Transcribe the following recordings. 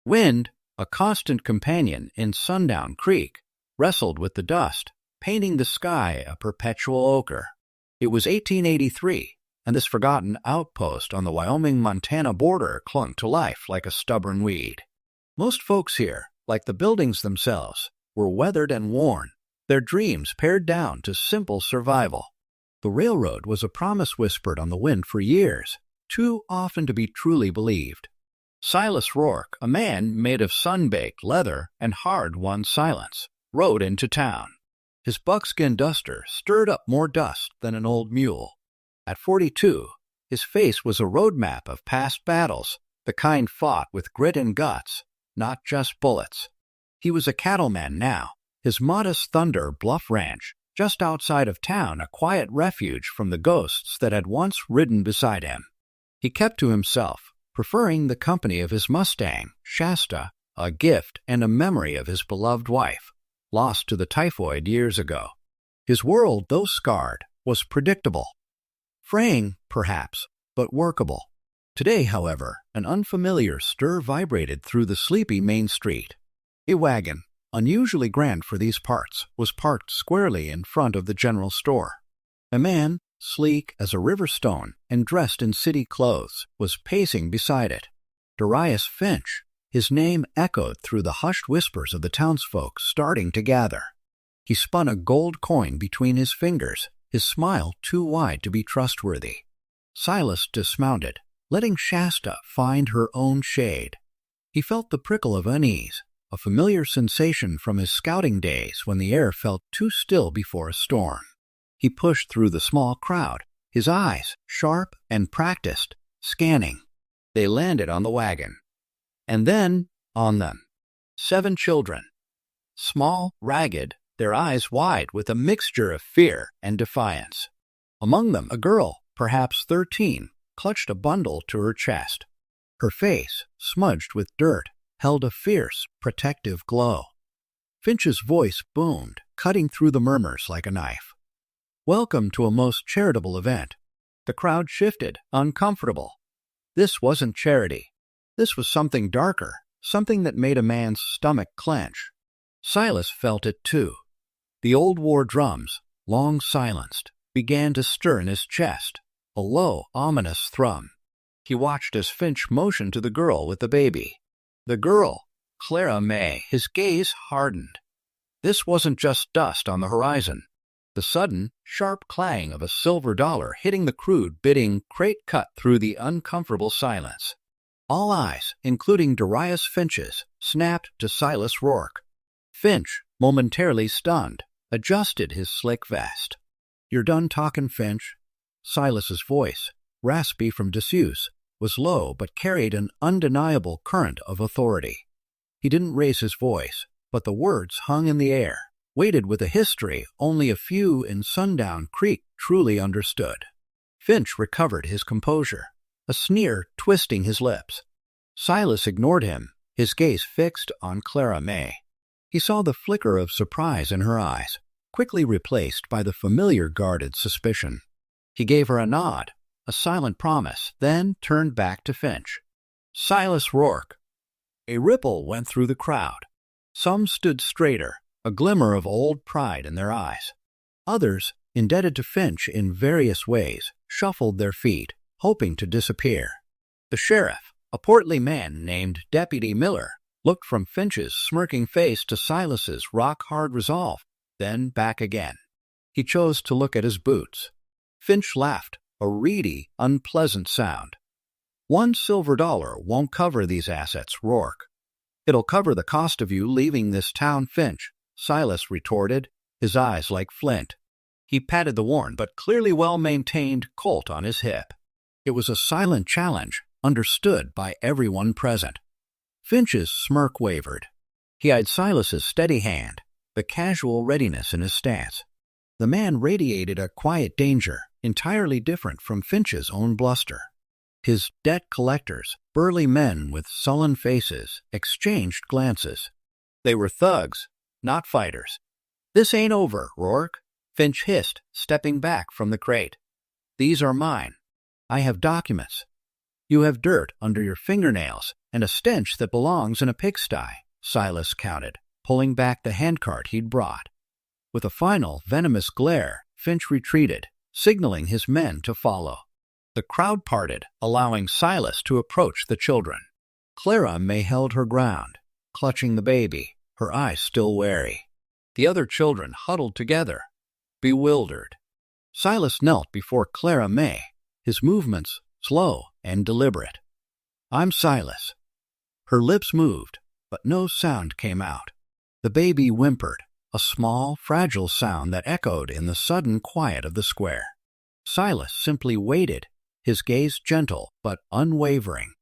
Wind, a constant companion in Sundown Creek, wrestled with the dust, painting the sky a perpetual ochre. It was 1883, and this forgotten outpost on the Wyoming-Montana border clung to life like a stubborn weed. Most folks here, like the buildings themselves, were weathered and worn, their dreams pared down to simple survival. The railroad was a promise whispered on the wind for years, too often to be truly believed. Silas Rourke, a man made of sun-baked leather and hard-won silence, rode into town. His buckskin duster stirred up more dust than an old mule. At 42, his face was a roadmap of past battles, the kind fought with grit and guts, not just bullets. He was a cattleman now, his modest Thunder Bluff Ranch, just outside of town, a quiet refuge from the ghosts that had once ridden beside him. He kept to himself, preferring the company of his Mustang, Shasta, a gift and a memory of his beloved wife, lost to the typhoid years ago. His world, though scarred, was predictable. Fraying, perhaps, but workable. Today, however, an unfamiliar stir vibrated through the sleepy main street. A wagon, unusually grand for these parts, was parked squarely in front of the general store. A man, sleek as a river stone and dressed in city clothes, was pacing beside it. Darius Finch, his name echoed through the hushed whispers of the townsfolk starting to gather. He spun a gold coin between his fingers, his smile too wide to be trustworthy. Silas dismounted, letting Shasta find her own shade. He felt the prickle of unease, a familiar sensation from his scouting days when the air felt too still before a storm. He pushed through the small crowd, his eyes, sharp and practiced, scanning. They landed on the wagon. And then on them. 7 children. Small, ragged, their eyes wide with a mixture of fear and defiance. Among them, a girl, perhaps 13, clutched a bundle to her chest. Her face, smudged with dirt, held a fierce, protective glow. Finch's voice boomed, cutting through the murmurs like a knife. Welcome to a most charitable event. The crowd shifted, uncomfortable. This wasn't charity. This was something darker, something that made a man's stomach clench. Silas felt it too. The old war drums, long silenced, began to stir in his chest, a low, ominous thrum. He watched as Finch motioned to the girl with the baby. The girl, Clara May, his gaze hardened. This wasn't just dust on the horizon. The sudden, sharp clang of a silver dollar hitting the crude bidding crate cut through the uncomfortable silence. All eyes, including Darius Finch's, snapped to Silas Rourke. Finch, momentarily stunned, adjusted his slick vest. "You're done talking, Finch." Silas's voice, raspy from disuse, was low but carried an undeniable current of authority. He didn't raise his voice, but the words hung in the air, weighted with a history only a few in Sundown Creek truly understood. Finch recovered his composure, a sneer twisting his lips. Silas ignored him, his gaze fixed on Clara May. He saw the flicker of surprise in her eyes, quickly replaced by the familiar guarded suspicion. He gave her a nod, a silent promise, then turned back to Finch. Silas Rourke. A ripple went through the crowd. Some stood straighter, a glimmer of old pride in their eyes. Others, indebted to Finch in various ways, shuffled their feet, hoping to disappear. The sheriff, a portly man named Deputy Miller, looked from Finch's smirking face to Silas's rock-hard resolve, then back again. He chose to look at his boots. Finch laughed, a reedy, unpleasant sound. "1 silver dollar won't cover these assets, Rourke." "It'll cover the cost of you leaving this town, Finch," Silas retorted, his eyes like flint. He patted the worn but clearly well-maintained Colt on his hip. It was a silent challenge, understood by everyone present. Finch's smirk wavered. He eyed Silas's steady hand, the casual readiness in his stance. The man radiated a quiet danger, entirely different from Finch's own bluster. His debt collectors, burly men with sullen faces, exchanged glances. They were thugs, not fighters. "This ain't over, Rourke," Finch hissed, stepping back from the crate. "These are mine. I have documents. You have dirt under your fingernails, and a stench that belongs in a pigsty, Silas counted, pulling back the handcart he'd brought. With a final venomous glare, Finch retreated, signaling his men to follow. The crowd parted, allowing Silas to approach the children. Clara May held her ground, clutching the baby, her eyes still wary. The other children huddled together, bewildered. Silas knelt before Clara May, his movements slow and deliberate. "I'm Silas." Her lips moved, but no sound came out. The baby whimpered, a small, fragile sound that echoed in the sudden quiet of the square. Silas simply waited, his gaze gentle but unwavering.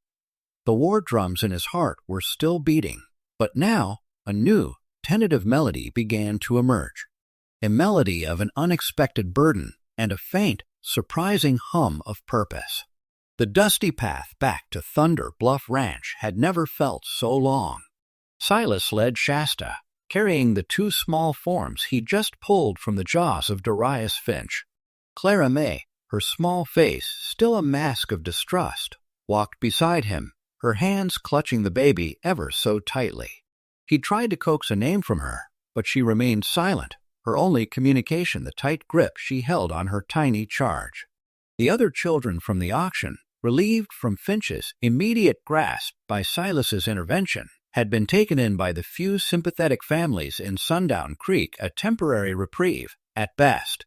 The war drums in his heart were still beating, but now a new, tentative melody began to emerge. A melody of an unexpected burden and a faint, surprising hum of purpose. The dusty path back to Thunder Bluff Ranch had never felt so long. Silas led Shasta, carrying the two small forms he'd just pulled from the jaws of Darius Finch. Clara May, her small face still a mask of distrust, walked beside him, her hands clutching the baby ever so tightly. He tried to coax a name from her, but she remained silent, her only communication the tight grip she held on her tiny charge. The other children from the auction, relieved from Finch's immediate grasp by Silas's intervention, had been taken in by the few sympathetic families in Sundown Creek, a temporary reprieve, at best.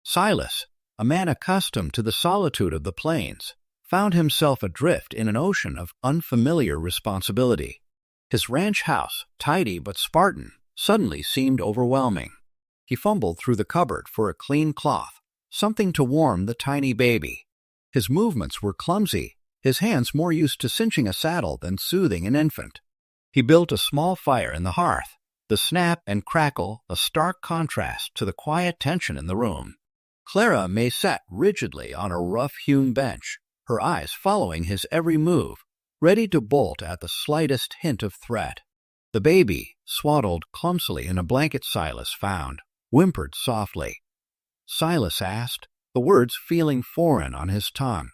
Silas, a man accustomed to the solitude of the plains, found himself adrift in an ocean of unfamiliar responsibility. His ranch house, tidy but Spartan, suddenly seemed overwhelming. He fumbled through the cupboard for a clean cloth, something to warm the tiny baby. His movements were clumsy, his hands more used to cinching a saddle than soothing an infant. He built a small fire in the hearth, the snap and crackle a stark contrast to the quiet tension in the room. Clara May sat rigidly on a rough-hewn bench, her eyes following his every move, ready to bolt at the slightest hint of threat. The baby, swaddled clumsily in a blanket Silas found, whimpered softly. Silas asked, the words feeling foreign on his tongue.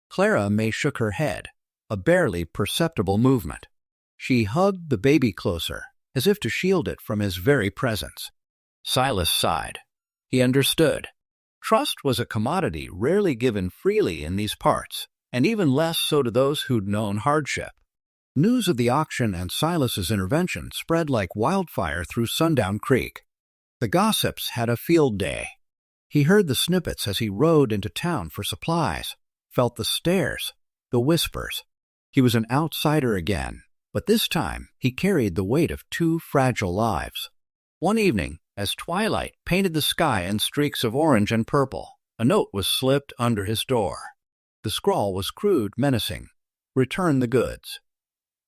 Clara May shook her head, a barely perceptible movement. She hugged the baby closer, as if to shield it from his very presence. Silas sighed. He understood. Trust was a commodity rarely given freely in these parts, and even less so to those who'd known hardship. News of the auction and Silas's intervention spread like wildfire through Sundown Creek. The gossips had a field day. He heard the snippets as he rode into town for supplies, felt the stares, the whispers. He was an outsider again, but this time he carried the weight of two fragile lives. One evening, as twilight painted the sky in streaks of orange and purple, a note was slipped under his door. The scrawl was crude, menacing. "Return the goods."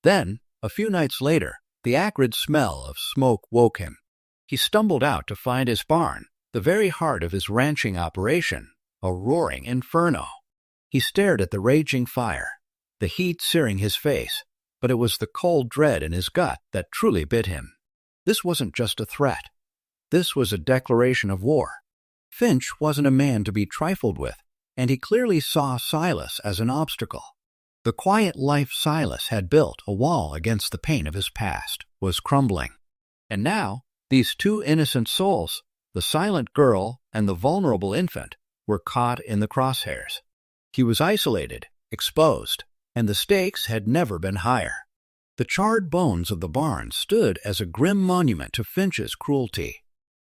Then, a few nights later, the acrid smell of smoke woke him. He stumbled out to find his barn, the very heart of his ranching operation, a roaring inferno. He stared at the raging fire, the heat searing his face, but it was the cold dread in his gut that truly bit him. This wasn't just a threat. This was a declaration of war. Finch wasn't a man to be trifled with, and he clearly saw Silas as an obstacle. The quiet life Silas had built, a wall against the pain of his past, was crumbling. And now, these two innocent souls, the silent girl and the vulnerable infant, were caught in the crosshairs. He was isolated, exposed, and the stakes had never been higher. The charred bones of the barn stood as a grim monument to Finch's cruelty.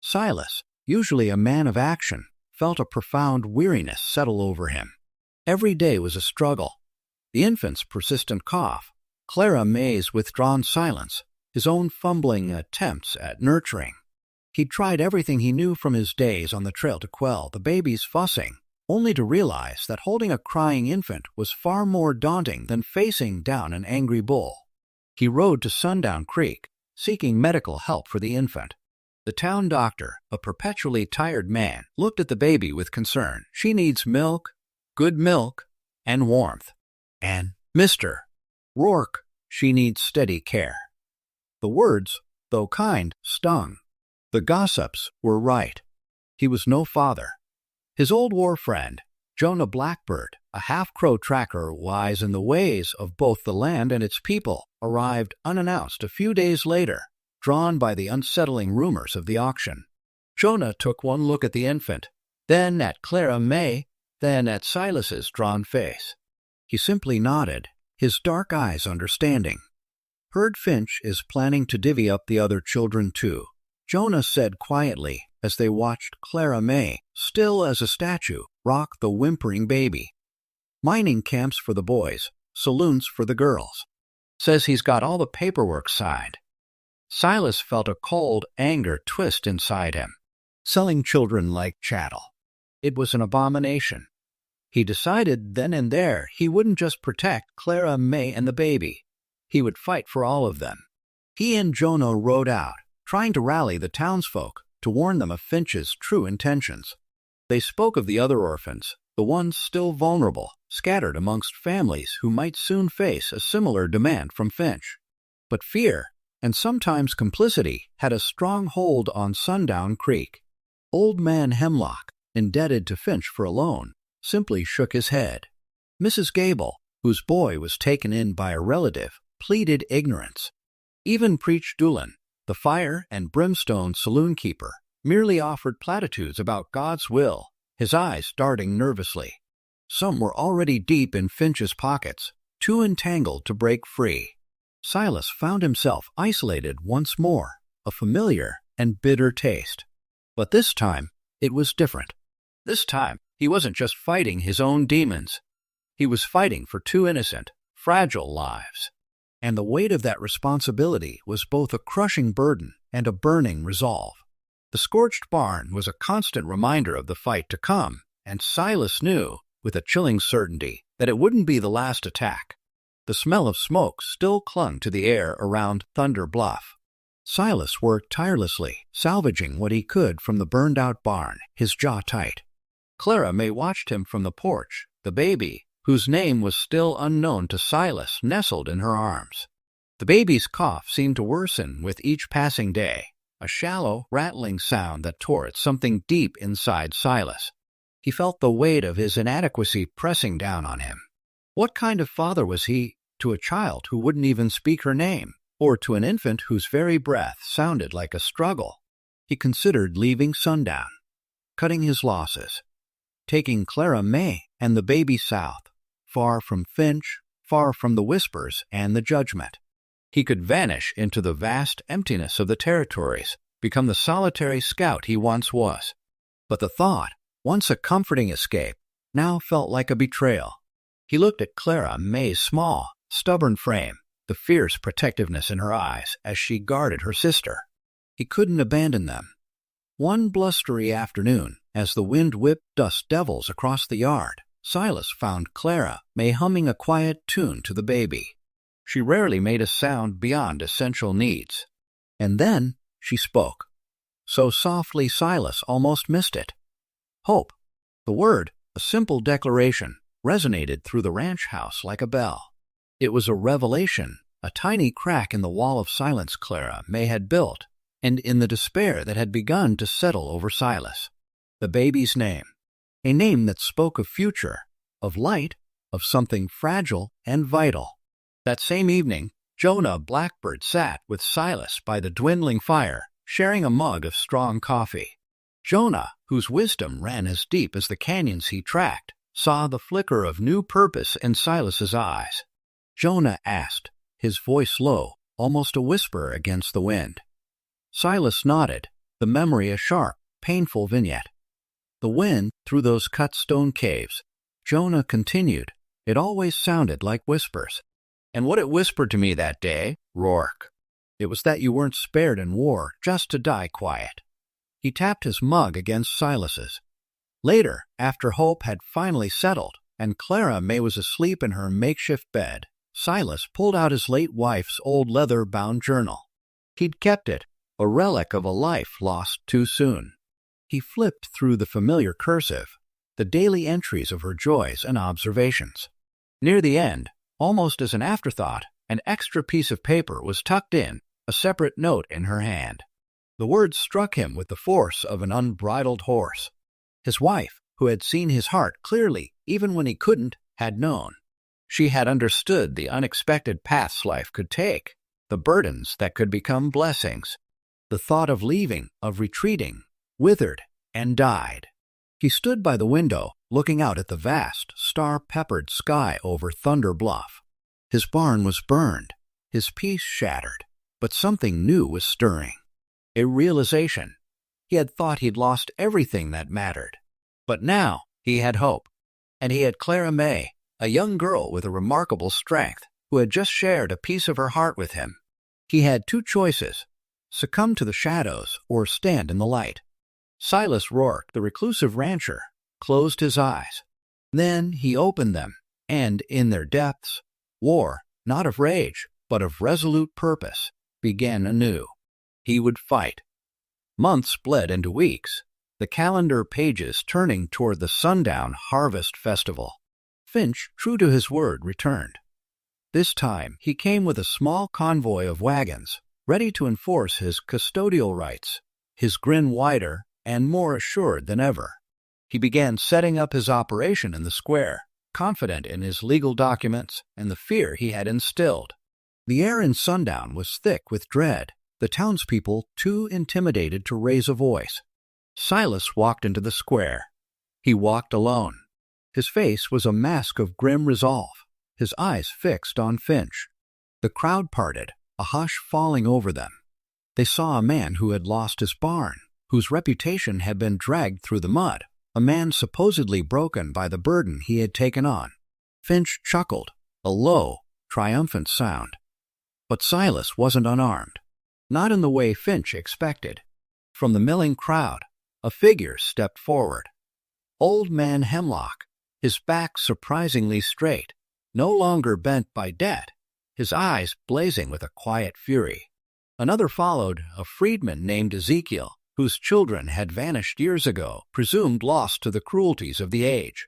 Silas, usually a man of action, felt a profound weariness settle over him. Every day was a struggle. The infant's persistent cough, Clara May's withdrawn silence, his own fumbling attempts at nurturing. He'd tried everything he knew from his days on the trail to quell the baby's fussing, only to realize that holding a crying infant was far more daunting than facing down an angry bull. He rode to Sundown Creek, seeking medical help for the infant. The town doctor, a perpetually tired man, looked at the baby with concern. "She needs milk, good milk, and warmth. And, Mr. Rourke, she needs steady care." The words, though kind, stung. The gossips were right. He was no father. His old war friend, Jonah Blackbird, a half-crow tracker wise in the ways of both the land and its people, arrived unannounced a few days later, drawn by the unsettling rumors of the auction. Jonah took one look at the infant, then at Clara May, then at Silas's drawn face. He simply nodded, his dark eyes understanding. "Heard Finch is planning to divvy up the other children too," Jonah said quietly as they watched Clara May, still as a statue, rock the whimpering baby. "Mining camps for the boys, saloons for the girls. Says he's got all the paperwork signed." Silas felt a cold anger twist inside him. Selling children like chattel. It was an abomination. He decided then and there he wouldn't just protect Clara May and the baby. He would fight for all of them. He and Jonah rode out, trying to rally the townsfolk to warn them of Finch's true intentions. They spoke of the other orphans, the ones still vulnerable, scattered amongst families who might soon face a similar demand from Finch. But fear, and sometimes complicity, had a strong hold on Sundown Creek. Old Man Hemlock, indebted to Finch for a loan, simply shook his head. Mrs. Gable, whose boy was taken in by a relative, pleaded ignorance. Even Preach Doolin, the fire and brimstone saloon keeper, merely offered platitudes about God's will, his eyes darting nervously. Some were already deep in Finch's pockets, too entangled to break free. Silas found himself isolated once more, a familiar and bitter taste. But this time, it was different. This time, he wasn't just fighting his own demons. He was fighting for two innocent, fragile lives. And the weight of that responsibility was both a crushing burden and a burning resolve. The scorched barn was a constant reminder of the fight to come, and Silas knew, with a chilling certainty, that it wouldn't be the last attack. The smell of smoke still clung to the air around Thunder Bluff. Silas worked tirelessly, salvaging what he could from the burned-out barn, his jaw tight. Clara May watched him from the porch, the baby, whose name was still unknown to Silas, nestled in her arms. The baby's cough seemed to worsen with each passing day, a shallow, rattling sound that tore at something deep inside Silas. He felt the weight of his inadequacy pressing down on him. What kind of father was he to a child who wouldn't even speak her name, or to an infant whose very breath sounded like a struggle? He considered leaving Sundown, cutting his losses, taking Clara May and the baby south, far from Finch, far from the whispers and the judgment. He could vanish into the vast emptiness of the territories, become the solitary scout he once was. But the thought, once a comforting escape, now felt like a betrayal. He looked at Clara May's small, stubborn frame, the fierce protectiveness in her eyes as she guarded her sister. He couldn't abandon them. One blustery afternoon, as the wind whipped dust devils across the yard, Silas found Clara May humming a quiet tune to the baby. She rarely made a sound beyond essential needs. And then she spoke, so softly Silas almost missed it. Hope. The word, a simple declaration, resonated through the ranch house like a bell. It was a revelation, a tiny crack in the wall of silence Clara May had built, and in the despair that had begun to settle over Silas. The baby's name, a name that spoke of future, of light, of something fragile and vital. That same evening, Jonah Blackbird sat with Silas by the dwindling fire, sharing a mug of strong coffee. Jonah, whose wisdom ran as deep as the canyons he tracked, saw the flicker of new purpose in Silas's eyes. Jonah asked, his voice low, almost a whisper against the wind. Silas nodded, the memory a sharp, painful vignette. The wind through those cut stone caves. Jonah continued, it always sounded like whispers. And what it whispered to me that day, Rourke, it was that you weren't spared in war just to die quiet. He tapped his mug against Silas's. Later, after hope had finally settled, and Clara May was asleep in her makeshift bed, Silas pulled out his late wife's old leather-bound journal. He'd kept it, a relic of a life lost too soon. He flipped through the familiar cursive, the daily entries of her joys and observations. Near the end, almost as an afterthought, an extra piece of paper was tucked in, a separate note in her hand. The words struck him with the force of an unbridled horse. His wife, who had seen his heart clearly even when he couldn't, had known. She had understood the unexpected paths life could take, the burdens that could become blessings. The thought of leaving, of retreating, withered and died. He stood by the window, looking out at the vast, star-peppered sky over Thunder Bluff. His barn was burned, his peace shattered, but something new was stirring. A realization. He had thought he'd lost everything that mattered. But now he had hope. And he had Clara May, a young girl with a remarkable strength, who had just shared a piece of her heart with him. He had two choices: succumb to the shadows or stand in the light. Silas Rourke, the reclusive rancher, closed his eyes. Then he opened them, and in their depths, war, not of rage, but of resolute purpose, began anew. He would fight. Months bled into weeks, the calendar pages turning toward the Sundown Harvest Festival. Finch, true to his word, returned. This time he came with a small convoy of wagons, ready to enforce his custodial rights, his grin wider and more assured than ever. He began setting up his operation in the square, confident in his legal documents and the fear he had instilled. The air in Sundown was thick with dread, the townspeople too intimidated to raise a voice. Silas walked into the square. He walked alone. His face was a mask of grim resolve, his eyes fixed on Finch. The crowd parted, a hush falling over them. They saw a man who had lost his barn, whose reputation had been dragged through the mud, a man supposedly broken by the burden he had taken on. Finch chuckled, a low, triumphant sound. But Silas wasn't unarmed. Not in the way Finch expected. From the milling crowd, a figure stepped forward. Old Man Hemlock, his back surprisingly straight, no longer bent by debt, his eyes blazing with a quiet fury. Another followed, a freedman named Ezekiel, whose children had vanished years ago, presumed lost to the cruelties of the age.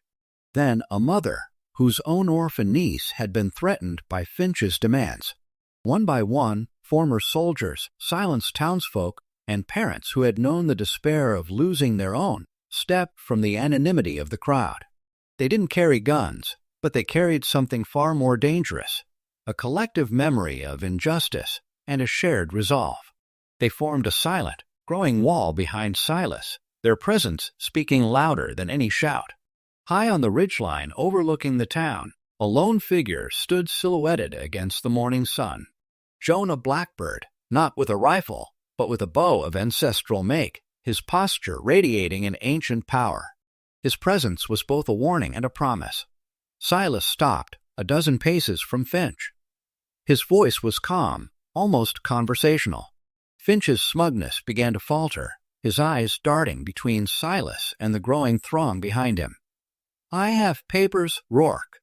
Then a mother, whose own orphan niece had been threatened by Finch's demands. One by one, former soldiers, silenced townsfolk, and parents who had known the despair of losing their own stepped from the anonymity of the crowd. They didn't carry guns, but they carried something far more dangerous, a collective memory of injustice and a shared resolve. They formed a silent, growing wall behind Silas, their presence speaking louder than any shout. High on the ridgeline overlooking the town, a lone figure stood silhouetted against the morning sun. Jonah Blackbird, not with a rifle, but with a bow of ancestral make, his posture radiating an ancient power. His presence was both a warning and a promise. Silas stopped, a dozen paces from Finch. His voice was calm, almost conversational. Finch's smugness began to falter, his eyes darting between Silas and the growing throng behind him. "I have papers, Rourke."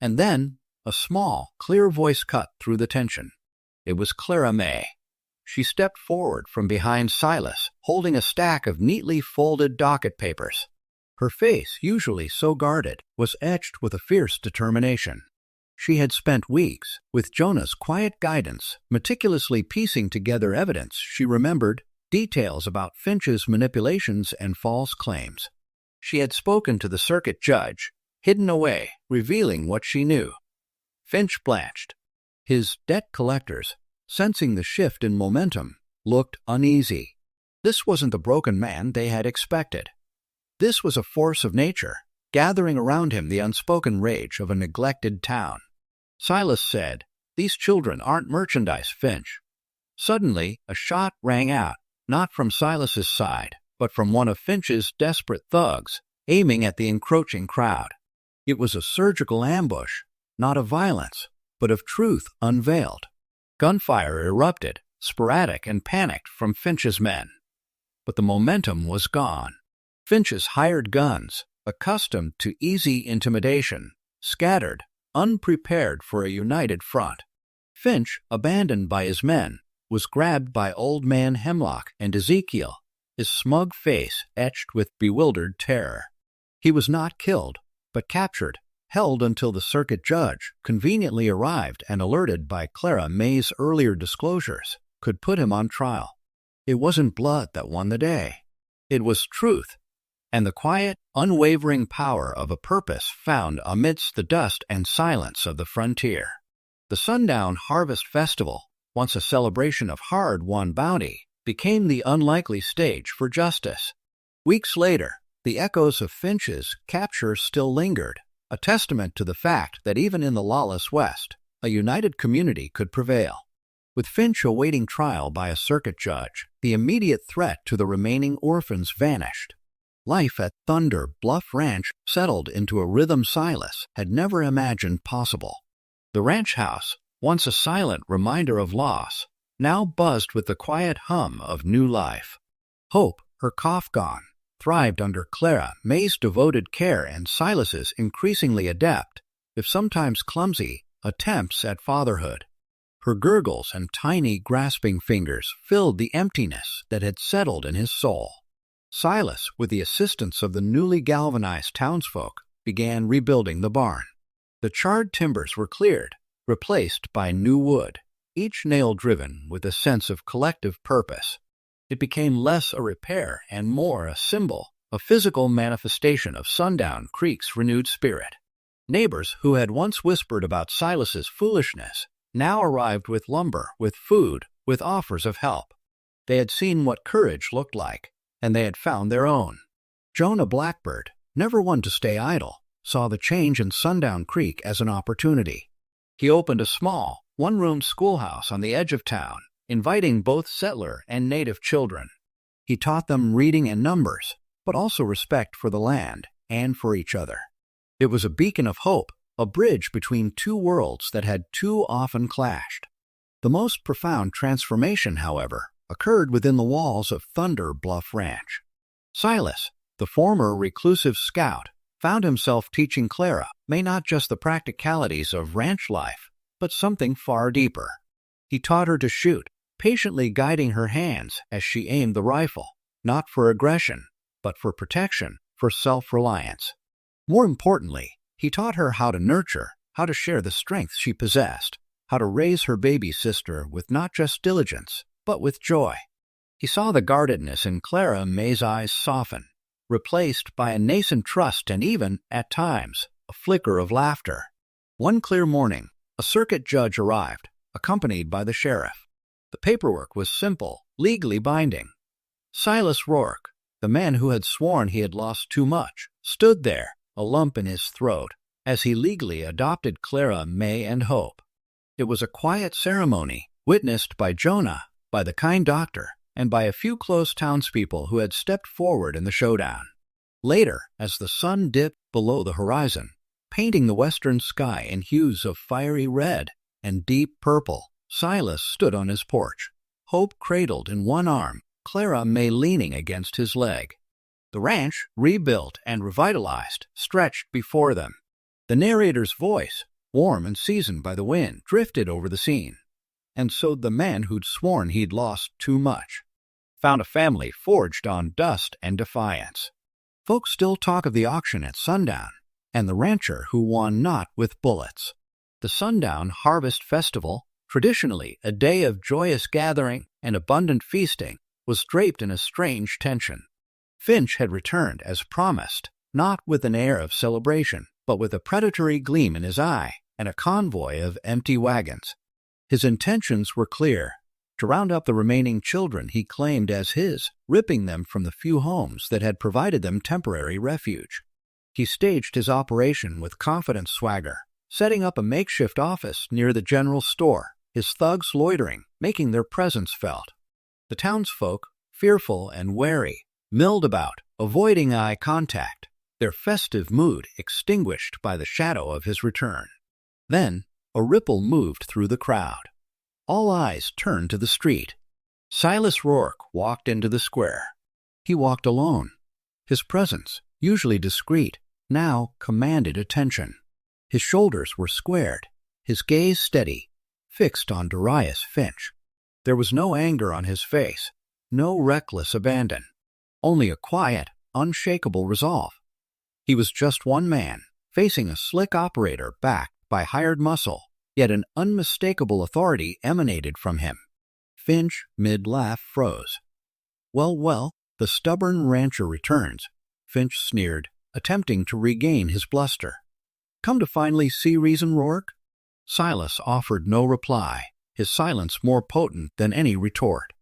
And then a small, clear voice cut through the tension. It was Clara May. She stepped forward from behind Silas, holding a stack of neatly folded docket papers. Her face, usually so guarded, was etched with a fierce determination. She had spent weeks, with Jonah's quiet guidance, meticulously piecing together evidence she remembered, details about Finch's manipulations and false claims. She had spoken to the circuit judge, hidden away, revealing what she knew. Finch blanched. His debt collectors, sensing the shift in momentum, looked uneasy. This wasn't the broken man they had expected. This was a force of nature, gathering around him the unspoken rage of a neglected town. Silas said, "These children aren't merchandise, Finch." Suddenly, a shot rang out, not from Silas's side, but from one of Finch's desperate thugs, aiming at the encroaching crowd. It was a surgical ambush, not of violence, but of truth unveiled. Gunfire erupted, sporadic and panicked from Finch's men. But the momentum was gone. Finch's hired guns, accustomed to easy intimidation, scattered, unprepared for a united front. Finch, abandoned by his men, was grabbed by Old Man Hemlock and Ezekiel, his smug face etched with bewildered terror. He was not killed, but captured, held until the circuit judge, conveniently arrived and alerted by Clara May's earlier disclosures, could put him on trial. It wasn't blood that won the day. It was truth. and the quiet, unwavering power of a purpose found amidst the dust and silence of the frontier. The Sundown Harvest Festival, once a celebration of hard-won bounty, became the unlikely stage for justice. Weeks later, the echoes of Finch's capture still lingered, a testament to the fact that even in the lawless West, a united community could prevail. With Finch awaiting trial by a circuit judge, the immediate threat to the remaining orphans vanished. Life at Thunder Bluff Ranch settled into a rhythm Silas had never imagined possible. The ranch house, once a silent reminder of loss, now buzzed with the quiet hum of new life. Hope, her cough gone, thrived under Clara May's devoted care and Silas's increasingly adept, if sometimes clumsy, attempts at fatherhood. Her gurgles and tiny grasping fingers filled the emptiness that had settled in his soul. Silas, with the assistance of the newly galvanized townsfolk, began rebuilding the barn. The charred timbers were cleared, replaced by new wood, each nail driven with a sense of collective purpose. It became less a repair and more a symbol, a physical manifestation of Sundown Creek's renewed spirit. Neighbors who had once whispered about Silas's foolishness now arrived with lumber, with food, with offers of help. They had seen what courage looked like, and they had found their own. Jonah Blackbird, never one to stay idle, saw the change in Sundown Creek as an opportunity. He opened a small, one-room schoolhouse on the edge of town, inviting both settler and native children. He taught them reading and numbers, but also respect for the land and for each other. It was a beacon of hope, a bridge between two worlds that had too often clashed. The most profound transformation, however, occurred within the walls of Thunder Bluff Ranch. Silas, the former reclusive scout, found himself teaching Clara May not just the practicalities of ranch life, but something far deeper. He taught her to shoot, patiently guiding her hands as she aimed the rifle, not for aggression, but for protection, for self-reliance. More importantly, he taught her how to nurture, how to share the strength she possessed, how to raise her baby sister with not just diligence, but with joy. He saw the guardedness in Clara May's eyes soften, replaced by a nascent trust and even, at times, a flicker of laughter. One clear morning, a circuit judge arrived, accompanied by the sheriff. The paperwork was simple, legally binding. Silas Rourke, the man who had sworn he had lost too much, stood there, a lump in his throat, as he legally adopted Clara May and Hope. It was a quiet ceremony, witnessed by Jonah, by the kind doctor, and by a few close townspeople who had stepped forward in the showdown. Later, as the sun dipped below the horizon, painting the western sky in hues of fiery red and deep purple, Silas stood on his porch, Hope cradled in one arm, Clara May leaning against his leg. The ranch, rebuilt and revitalized, stretched before them. The narrator's voice, warm and seasoned by the wind, drifted over the scene. And so the man who'd sworn he'd lost too much found a family forged on dust and defiance. Folks still talk of the auction at sundown, and the rancher who won not with bullets. The Sundown Harvest Festival, traditionally a day of joyous gathering and abundant feasting, was draped in a strange tension. Finch had returned as promised, not with an air of celebration, but with a predatory gleam in his eye and a convoy of empty wagons. His intentions were clear: to round up the remaining children he claimed as his, ripping them from the few homes that had provided them temporary refuge. He staged his operation with confident swagger, setting up a makeshift office near the general store, his thugs loitering, making their presence felt. The townsfolk, fearful and wary, milled about, avoiding eye contact, their festive mood extinguished by the shadow of his return. Then a ripple moved through the crowd. All eyes turned to the street. Silas Rourke walked into the square. He walked alone. His presence, usually discreet, now commanded attention. His shoulders were squared, his gaze steady, fixed on Darius Finch. There was no anger on his face, no reckless abandon, only a quiet, unshakable resolve. He was just one man, facing a slick operator backed by hired muscle, yet an unmistakable authority emanated from him. Finch, mid-laugh, froze. Well, the stubborn rancher returns. Finch sneered, attempting to regain his bluster. "Come to finally see reason, Rourke?" Silas offered no reply, his silence more potent than any retort.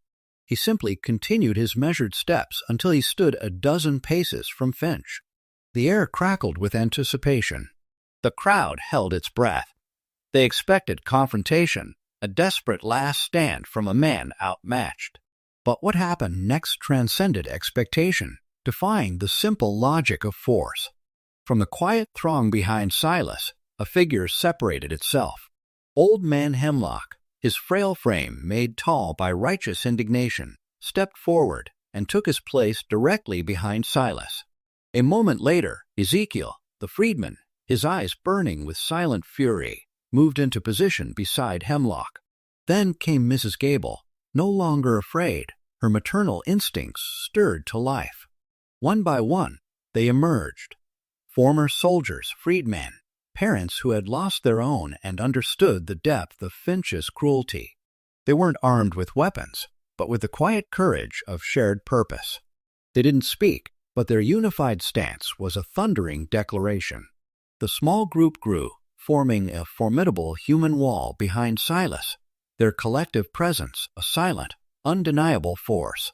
He simply continued his measured steps until he stood a dozen paces from Finch. The air crackled with anticipation. The crowd held its breath. They expected confrontation, a desperate last stand from a man outmatched. But what happened next transcended expectation, defying the simple logic of force. From the quiet throng behind Silas, a figure separated itself. Old Man Hemlock, his frail frame made tall by righteous indignation, stepped forward and took his place directly behind Silas. A moment later, Ezekiel, the freedman, his eyes burning with silent fury, moved into position beside Hemlock. Then came Mrs. Gable, no longer afraid, her maternal instincts stirred to life. One by one, they emerged. Former soldiers, freedmen, parents who had lost their own and understood the depth of Finch's cruelty. They weren't armed with weapons, but with the quiet courage of shared purpose. They didn't speak, but their unified stance was a thundering declaration. The small group grew, forming a formidable human wall behind Silas, their collective presence a silent, undeniable force.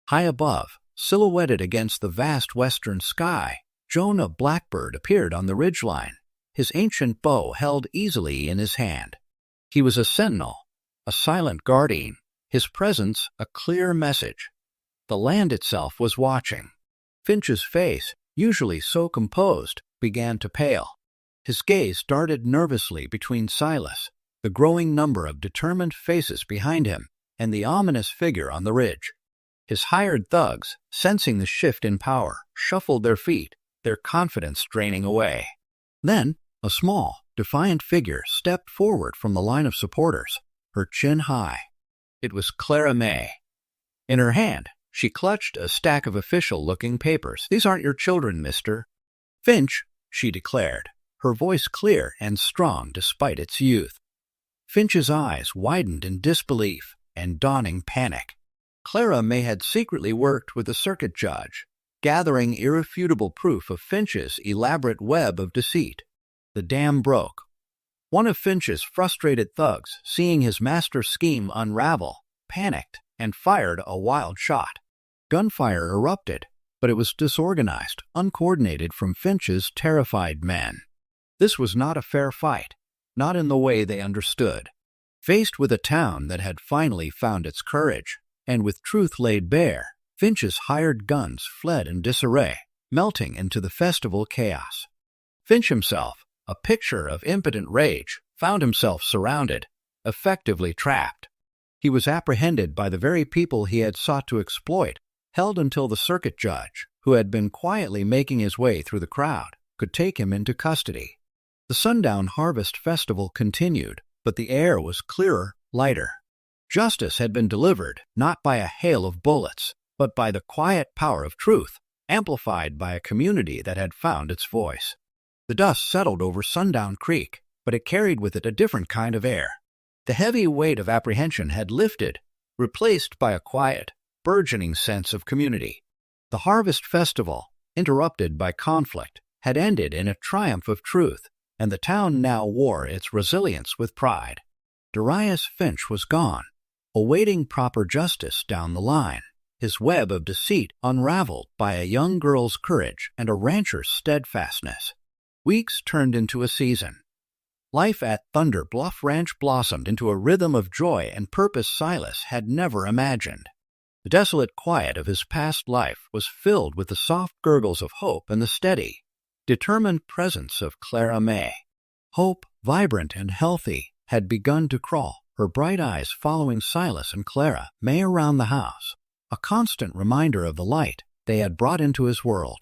High above, silhouetted against the vast western sky, Jonah Blackbird appeared on the ridgeline, his ancient bow held easily in his hand. He was a sentinel, a silent guardian, his presence a clear message. The land itself was watching. Finch's face, usually so composed, began to pale. His gaze darted nervously between Silas, the growing number of determined faces behind him, and the ominous figure on the ridge. His hired thugs, sensing the shift in power, shuffled their feet, their confidence draining away. Then, a small, defiant figure stepped forward from the line of supporters, her chin high. It was Clara May. In her hand, she clutched a stack of official-looking papers. "These aren't your children, mister." "Finch," she declared, her voice clear and strong despite its youth. Finch's eyes widened in disbelief and dawning panic. Clara May had secretly worked with the circuit judge, gathering irrefutable proof of Finch's elaborate web of deceit. The dam broke. One of Finch's frustrated thugs, seeing his master's scheme unravel, panicked and fired a wild shot. Gunfire erupted, but it was disorganized, uncoordinated from Finch's terrified men. This was not a fair fight, not in the way they understood. Faced with a town that had finally found its courage, and with truth laid bare, Finch's hired guns fled in disarray, melting into the festival chaos. Finch himself, a picture of impotent rage, found himself surrounded, effectively trapped. He was apprehended by the very people he had sought to exploit, held until the circuit judge, who had been quietly making his way through the crowd, could take him into custody. The Sundown Harvest Festival continued, but the air was clearer, lighter. Justice had been delivered not by a hail of bullets, but by the quiet power of truth, amplified by a community that had found its voice. The dust settled over Sundown Creek, but it carried with it a different kind of air. The heavy weight of apprehension had lifted, replaced by a quiet, burgeoning sense of community. The Harvest Festival, interrupted by conflict, had ended in a triumph of truth, and the town now wore its resilience with pride. Darius Finch was gone, awaiting proper justice down the line, his web of deceit unraveled by a young girl's courage and a rancher's steadfastness. Weeks turned into a season. Life at Thunder Bluff Ranch blossomed into a rhythm of joy and purpose Silas had never imagined. The desolate quiet of his past life was filled with the soft gurgles of hope and the steady, determined presence of Clara May. Hope, vibrant and healthy, had begun to crawl, her bright eyes following Silas and Clara May around the house, a constant reminder of the light they had brought into his world.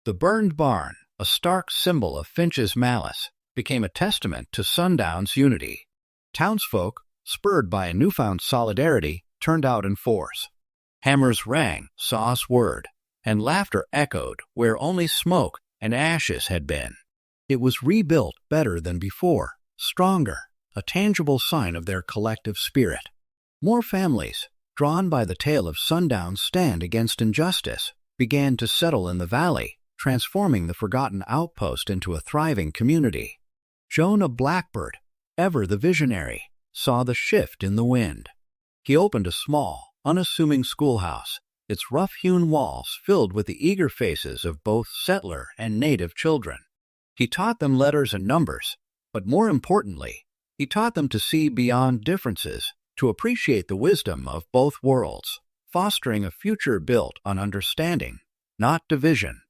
The burned barn, a stark symbol of Finch's malice, became a testament to Sundown's unity. Townsfolk, spurred by a newfound solidarity, turned out in force. Hammers rang, saws whirred, and laughter echoed where only smoke and ashes had been. It was rebuilt better than before, stronger, a tangible sign of their collective spirit. More families, drawn by the tale of Sundown's stand against injustice, began to settle in the valley, transforming the forgotten outpost into a thriving community. Jonah Blackbird, ever the visionary, saw the shift in the wind. He opened a small, unassuming schoolhouse, its rough-hewn walls filled with the eager faces of both settler and native children. He taught them letters and numbers, but more importantly, he taught them to see beyond differences, to appreciate the wisdom of both worlds, fostering a future built on understanding, not division.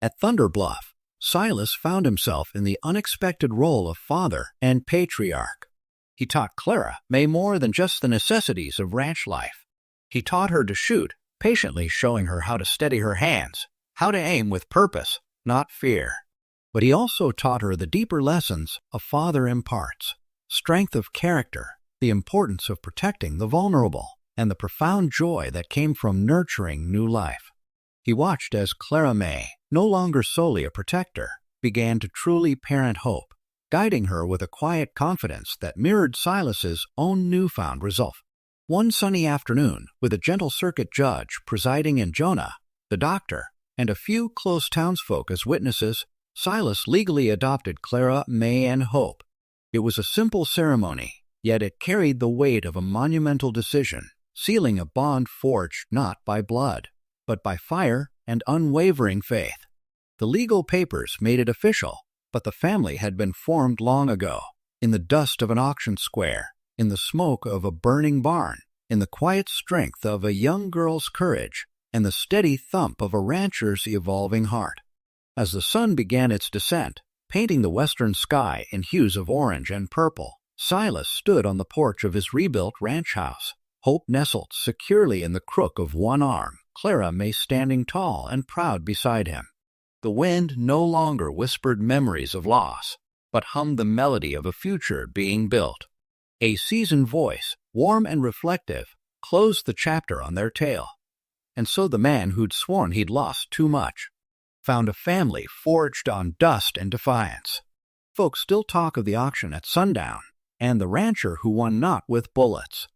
At Thunder Bluff, Silas found himself in the unexpected role of father and patriarch. He taught Clara May more than just the necessities of ranch life. He taught her to shoot, patiently showing her how to steady her hands, how to aim with purpose, not fear. But he also taught her the deeper lessons a father imparts: strength of character, the importance of protecting the vulnerable, and the profound joy that came from nurturing new life. He watched as Clara May, no longer solely a protector, began to truly parent hope, guiding her with a quiet confidence that mirrored Silas's own newfound resolve. One sunny afternoon, with a gentle circuit judge presiding and Jonah, the doctor, and a few close townsfolk as witnesses, Silas legally adopted Clara May and Hope. It was a simple ceremony, yet it carried the weight of a monumental decision, sealing a bond forged not by blood, but by fire and unwavering faith. The legal papers made it official, but the family had been formed long ago, in the dust of an auction square, in the smoke of a burning barn, in the quiet strength of a young girl's courage, and the steady thump of a rancher's evolving heart. As the sun began its descent, painting the western sky in hues of orange and purple, Silas stood on the porch of his rebuilt ranch house, Hope nestled securely in the crook of one arm, Clara May standing tall and proud beside him. The wind no longer whispered memories of loss, but hummed the melody of a future being built. A seasoned voice, warm and reflective, closed the chapter on their tale. And so the man who'd sworn he'd lost too much found a family forged on dust and defiance. Folks still talk of the auction at sundown, and the rancher who won not with bullets,